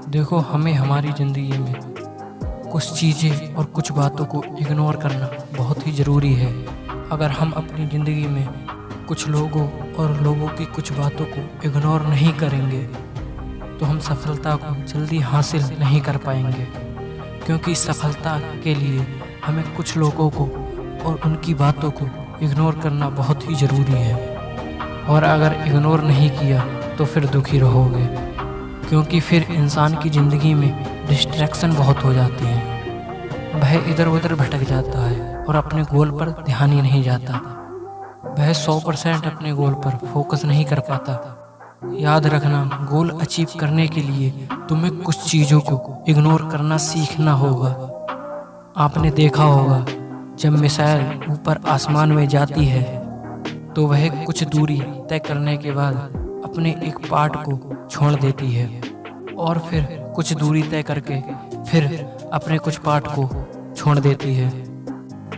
देखो, हमें हमारी ज़िंदगी में कुछ चीज़ें और कुछ बातों को इग्नोर करना बहुत ही ज़रूरी है। अगर हम अपनी ज़िंदगी में कुछ लोगों और लोगों की कुछ बातों को इग्नोर नहीं करेंगे तो हम सफलता को जल्दी हासिल नहीं कर पाएंगे, क्योंकि सफलता के लिए हमें कुछ लोगों को और उनकी बातों को इग्नोर करना बहुत ही ज़रूरी है। और अगर इग्नोर नहीं किया तो फिर दुखी रहोगे, क्योंकि फिर इंसान की ज़िंदगी में डिस्ट्रैक्शन बहुत हो जाते हैं। वह इधर उधर भटक जाता है और अपने गोल पर ध्यान ही नहीं जाता। वह 100% अपने गोल पर फोकस नहीं कर पाता। याद रखना, गोल अचीव करने के लिए तुम्हें कुछ चीज़ों को इग्नोर करना सीखना होगा। आपने देखा होगा, जब मिसाइल ऊपर आसमान में जाती है तो वह कुछ दूरी तय करने के बाद अपने एक पार्ट को छोड़ देती है और फिर कुछ दूरी तय करके फिर अपने कुछ पार्ट को छोड़ देती है।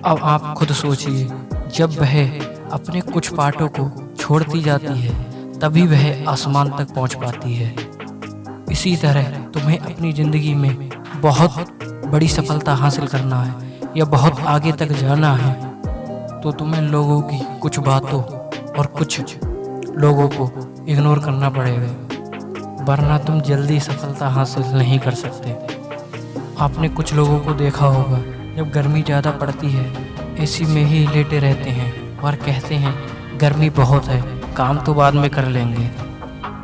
अब आप खुद सोचिए, जब वह अपने कुछ पार्टों को छोड़ती जाती है तभी वह आसमान तक पहुंच पाती है। इसी तरह तुम्हें अपनी ज़िंदगी में बहुत बड़ी सफलता हासिल करना है या बहुत आगे तक जाना है तो तुम्हें लोगों की कुछ बातों और कुछ लोगों को इग्नोर करना पड़ेगा, वरना तुम जल्दी सफलता हासिल नहीं कर सकते। आपने कुछ लोगों को देखा होगा, जब गर्मी ज़्यादा पड़ती है एसी में ही लेटे रहते हैं और कहते हैं गर्मी बहुत है, काम तो बाद में कर लेंगे।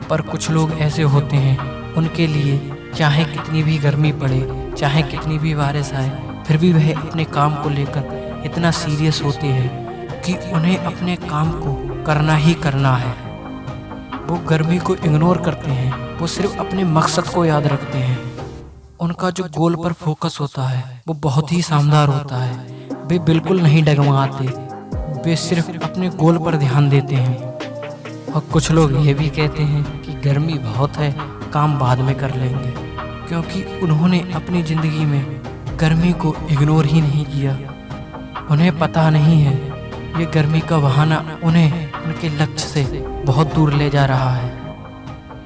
पर कुछ लोग ऐसे होते हैं, उनके लिए चाहे कितनी भी गर्मी पड़े, चाहे कितनी भी बारिश आए, फिर भी वह अपने काम को लेकर इतना सीरियस होते हैं कि उन्हें अपने काम को करना ही करना है। वो गर्मी को इग्नोर करते हैं, वो सिर्फ अपने मकसद को याद रखते हैं। उनका जो गोल पर फोकस होता है वो बहुत ही शानदार होता है। वे बिल्कुल नहीं डगमगाते, वे सिर्फ अपने गोल पर ध्यान देते हैं। और कुछ लोग ये भी कहते हैं कि गर्मी बहुत है, काम बाद में कर लेंगे, क्योंकि उन्होंने अपनी ज़िंदगी में गर्मी को इग्नोर ही नहीं किया। उन्हें पता नहीं है ये गर्मी का बहाना उन्हें उनके लक्ष्य से बहुत दूर ले जा रहा है।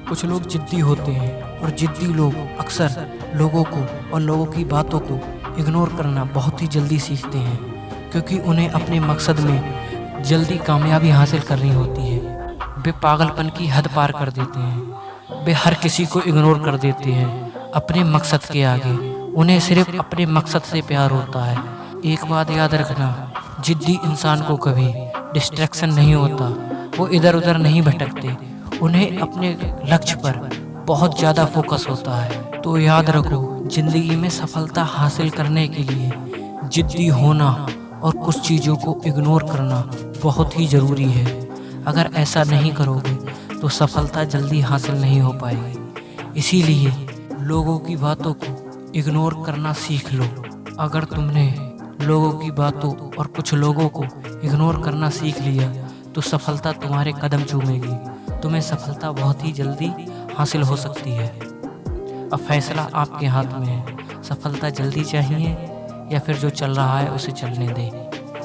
कुछ लोग जिद्दी होते हैं और जिद्दी लोग अक्सर लोगों को और लोगों की बातों को इग्नोर करना बहुत ही जल्दी सीखते हैं, क्योंकि उन्हें अपने मकसद में जल्दी कामयाबी हासिल करनी होती है। वे पागलपन की हद पार कर देते हैं, वे हर किसी को इग्नोर कर देते हैं अपने मकसद के आगे। उन्हें सिर्फ अपने मकसद से प्यार होता है। एक बात याद रखना, जिद्दी इंसान को कभी डिस्ट्रैक्शन नहीं होता, वो इधर उधर नहीं भटकते, उन्हें अपने लक्ष्य पर बहुत ज़्यादा फोकस होता है। तो याद रखो, ज़िंदगी में सफलता हासिल करने के लिए जिद्दी होना और कुछ चीज़ों को इग्नोर करना बहुत ही ज़रूरी है। अगर ऐसा नहीं करोगे तो सफलता जल्दी हासिल नहीं हो पाएगी। इसीलिए लोगों की बातों को इग्नोर करना सीख लो। अगर तुमने लोगों की बातों और कुछ लोगों को इग्नोर करना सीख लिया तो सफलता तुम्हारे कदम चूमेगी। तुम्हें सफलता बहुत ही जल्दी हासिल हो सकती है। अब फैसला आपके हाथ में है, सफलता जल्दी चाहिए या फिर जो चल रहा है उसे चलने दें।